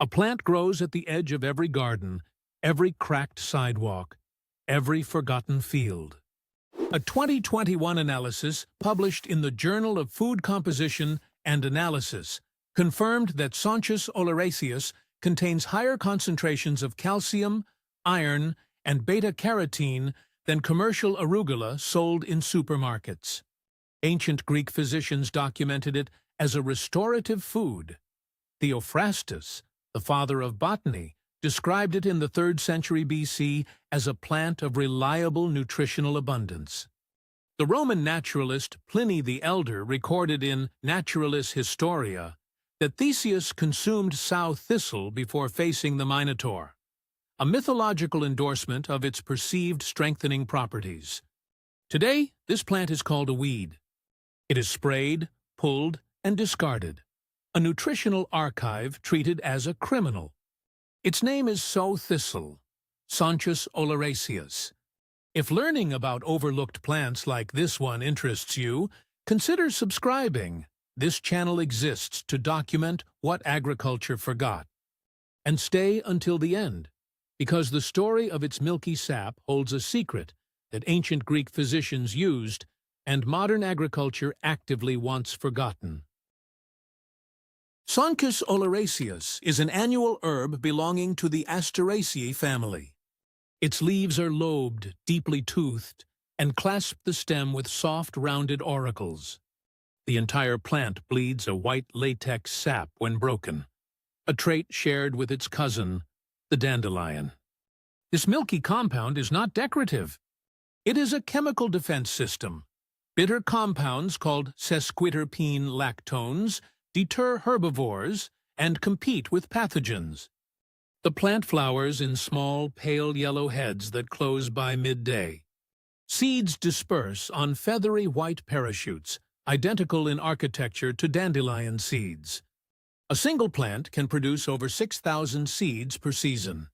A plant grows at the edge of every garden, every cracked sidewalk, every forgotten field. A 2021 analysis published in the Journal of Food Composition and Analysis confirmed that Sonchus oleraceus contains higher concentrations of calcium, iron, and beta-carotene than commercial arugula sold in supermarkets. Ancient Greek physicians documented it as a restorative food. Theophrastus, the father of botany, described it in the 3rd century BC as a plant of reliable nutritional abundance. The Roman naturalist Pliny the Elder recorded in Naturalis Historia that Theseus consumed sow thistle before facing the Minotaur, a mythological endorsement of its perceived strengthening properties. Today, this plant is called a weed. It is sprayed, pulled, and discarded, a nutritional archive treated as a criminal. Its name is sow thistle, Sonchus oleraceus. If learning about overlooked plants like this one interests you, consider subscribing. This channel exists to document what agriculture forgot. And stay until the end, because the story of its milky sap holds a secret that ancient Greek physicians used and modern agriculture actively wants forgotten. Sonchus oleraceus is an annual herb belonging to the Asteraceae family. Its leaves are lobed, deeply toothed, and clasp the stem with soft, rounded auricles. The entire plant bleeds a white latex sap when broken, a trait shared with its cousin, the dandelion. This milky compound is not decorative. It is a chemical defense system. Bitter compounds called sesquiterpene lactones deter herbivores and compete with pathogens. The plant flowers in small, pale yellow heads that close by midday. Seeds disperse on feathery white parachutes, identical in architecture to dandelion seeds. A single plant can produce over 6,000 seeds per season.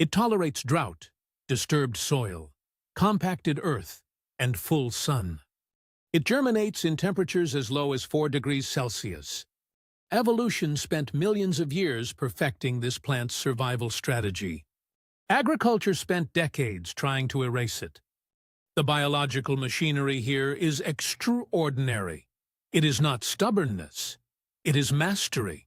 It tolerates drought, disturbed soil, compacted earth, and full sun. It germinates in temperatures as low as 4 degrees Celsius. Evolution spent millions of years perfecting this plant's survival strategy. Agriculture spent decades trying to erase it. The biological machinery here is extraordinary. It is not stubbornness. It is mastery.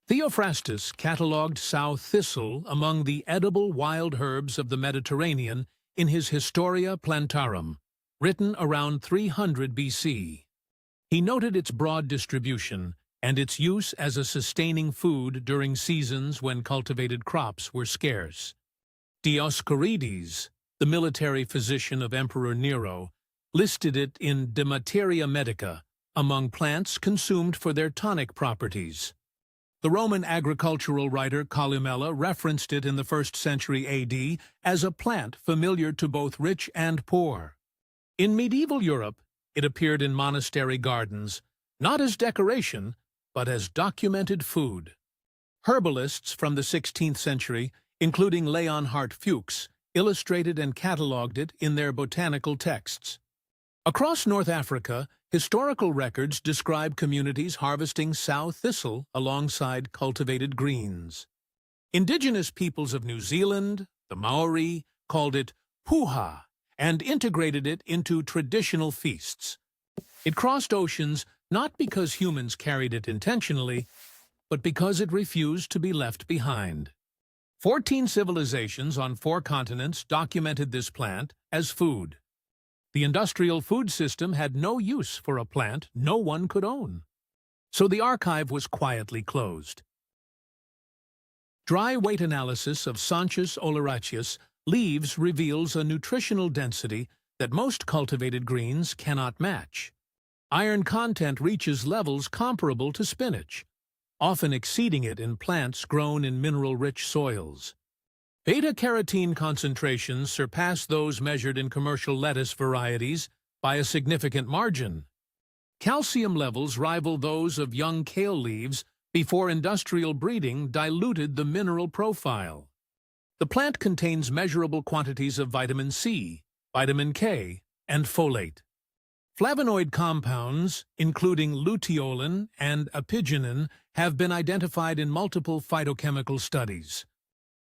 Theophrastus catalogued sow thistle among the edible wild herbs of the Mediterranean in his Historia Plantarum, written around 300 BC. He noted its broad distribution and its use as a sustaining food during seasons when cultivated crops were scarce. Dioscorides, the military physician of Emperor Nero, listed it in De Materia Medica among plants consumed for their tonic properties. The Roman agricultural writer Columella referenced it in the 1st century AD as a plant familiar to both rich and poor. In medieval Europe, it appeared in monastery gardens, not as decoration, but as documented food. Herbalists from the 16th century, including Leonhard Fuchs, illustrated and catalogued it in their botanical texts. Across North Africa, historical records describe communities harvesting sow thistle alongside cultivated greens. Indigenous peoples of New Zealand, the Māori, called it puha and integrated it into traditional feasts. It crossed oceans not because humans carried it intentionally, but because it refused to be left behind. 14 civilizations on 4 continents documented this plant as food. The industrial food system had no use for a plant no one could own. So the archive was quietly closed. Dry weight analysis of Sonchus oleraceus leaves reveals a nutritional density that most cultivated greens cannot match. Iron content reaches levels comparable to spinach, often exceeding it in plants grown in mineral-rich soils. Beta-carotene concentrations surpass those measured in commercial lettuce varieties by a significant margin. Calcium levels rival those of young kale leaves before industrial breeding diluted the mineral profile. The plant contains measurable quantities of vitamin C, vitamin K, and folate. Flavonoid compounds, including luteolin and apigenin, have been identified in multiple phytochemical studies.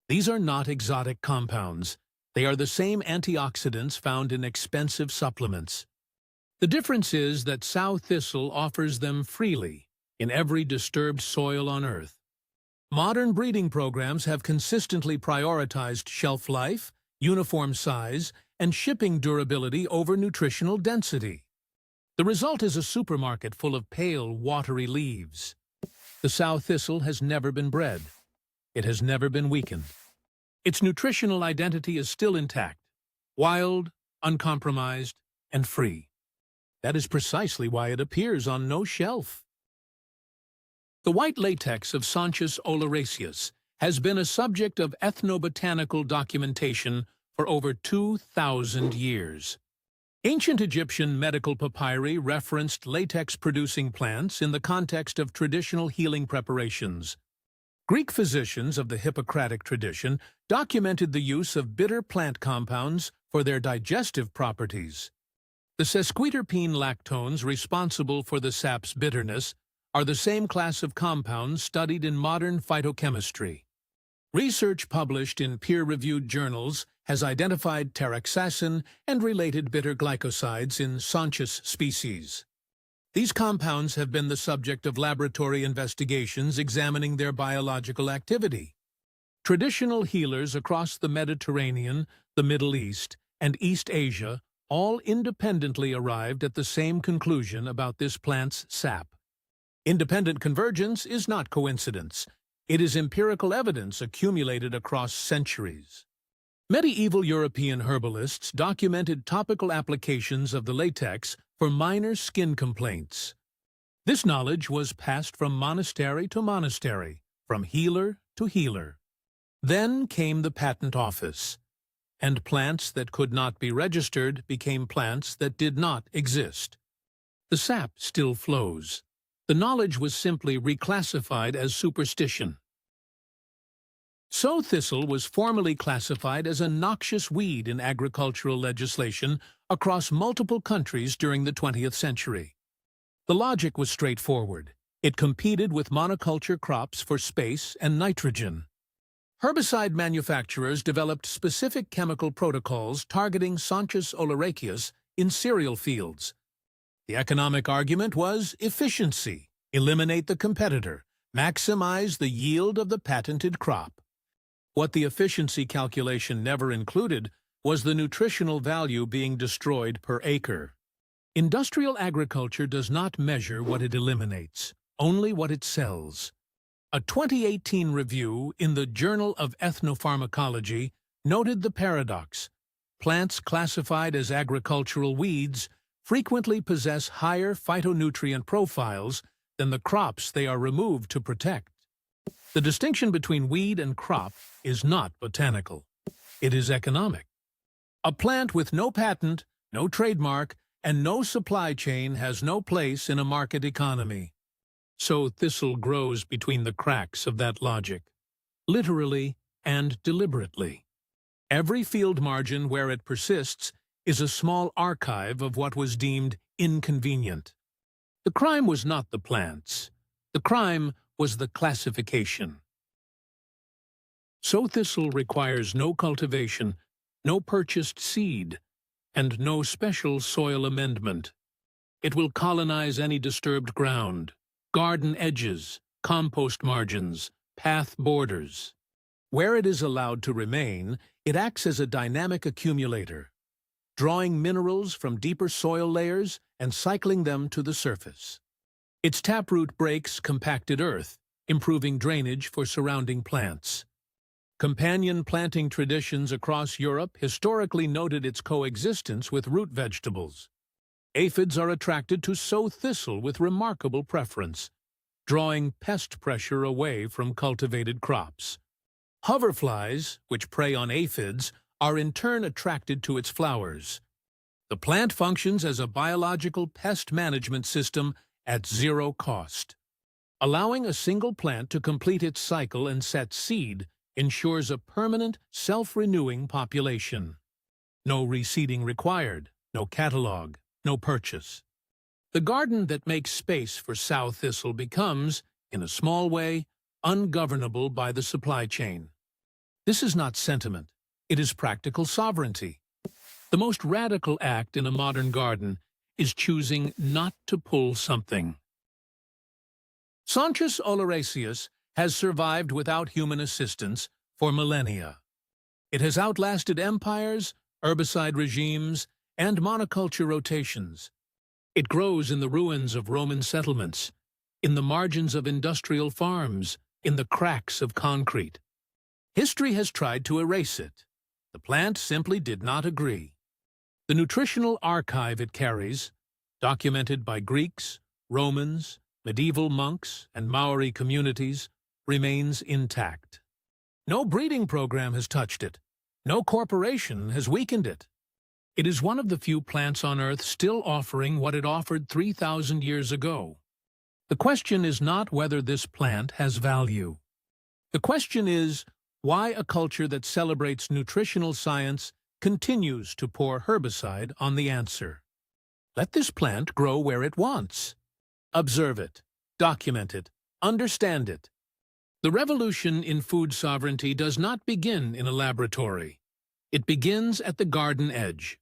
These are not exotic compounds. They are the same antioxidants found in expensive supplements. The difference is that sow thistle offers them freely in every disturbed soil on Earth. Modern breeding programs have consistently prioritized shelf life, uniform size, and shipping durability over nutritional density. The result is a supermarket full of pale, watery leaves. The sow thistle has never been bred. It has never been weakened. Its nutritional identity is still intact, wild, uncompromised, and free. That is precisely why it appears on no shelf. The white latex of Sonchus oleraceus has been a subject of ethnobotanical documentation for over 2,000 years. Ancient Egyptian medical papyri referenced latex-producing plants in the context of traditional healing preparations. Greek physicians of the Hippocratic tradition documented the use of bitter plant compounds for their digestive properties. The sesquiterpene lactones responsible for the sap's bitterness are the same class of compounds studied in modern phytochemistry. Research published in peer-reviewed journals has identified taraxacin and related bitter glycosides in Sonchus species. These compounds have been the subject of laboratory investigations examining their biological activity. Traditional healers across the Mediterranean, the Middle East, and East Asia all independently arrived at the same conclusion about this plant's sap. Independent convergence is not coincidence. It is empirical evidence accumulated across centuries. Medieval European herbalists documented topical applications of the latex for minor skin complaints. This knowledge was passed from monastery to monastery, from healer to healer. Then came the patent office, and plants that could not be registered became plants that did not exist. The sap still flows. The knowledge was simply reclassified as superstition. Sow thistle was formally classified as a noxious weed in agricultural legislation across multiple countries during the 20th century. The logic was straightforward. It competed with monoculture crops for space and nitrogen. Herbicide manufacturers developed specific chemical protocols targeting Sonchus oleraceus in cereal fields. The economic argument was efficiency. Eliminate the competitor. Maximize the yield of the patented crop. What the efficiency calculation never included was the nutritional value being destroyed per acre. Industrial agriculture does not measure what it eliminates, only what it sells. A 2018 review in the Journal of Ethnopharmacology noted the paradox. Plants classified as agricultural weeds frequently possess higher phytonutrient profiles than the crops they are removed to protect. The distinction between weed and crop is not botanical. It is economic. A plant with no patent, no trademark, and no supply chain has no place in a market economy. Sow thistle grows between the cracks of that logic, literally and deliberately. Every field margin where it persists is a small archive of what was deemed inconvenient. The crime was not the plants. The crime was the classification. Sow thistle requires no cultivation, no purchased seed, and no special soil amendment. It will colonize any disturbed ground, garden edges, compost margins, path borders. Where it is allowed to remain, it acts as a dynamic accumulator, drawing minerals from deeper soil layers and cycling them to the surface. Its taproot breaks compacted earth, improving drainage for surrounding plants. Companion planting traditions across Europe historically noted its coexistence with root vegetables. Aphids are attracted to sow thistle with remarkable preference, drawing pest pressure away from cultivated crops. Hoverflies, which prey on aphids, are in turn attracted to its flowers. The plant functions as a biological pest management system at zero cost. Allowing a single plant to complete its cycle and set seed ensures a permanent, self-renewing population. No reseeding required, no catalog, no purchase. The garden that makes space for sow thistle becomes, in a small way, ungovernable by the supply chain. This is not sentiment, it is practical sovereignty. The most radical act in a modern garden is choosing not to pull something. Sonchus oleraceus has survived without human assistance for millennia. It has outlasted empires, herbicide regimes, and monoculture rotations. It grows in the ruins of Roman settlements, in the margins of industrial farms, in the cracks of concrete. History has tried to erase it. The plant simply did not agree. The nutritional archive it carries, documented by Greeks, Romans, medieval monks, and Māori communities, remains intact. No breeding program has touched it. No corporation has weakened it. It is one of the few plants on Earth still offering what it offered 3,000 years ago. The question is not whether this plant has value. The question is why a culture that celebrates nutritional science continues to pour herbicide on the answer. Let this plant grow where it wants. Observe it, document it, understand it. The revolution in food sovereignty does not begin in a laboratory. It begins at the garden edge.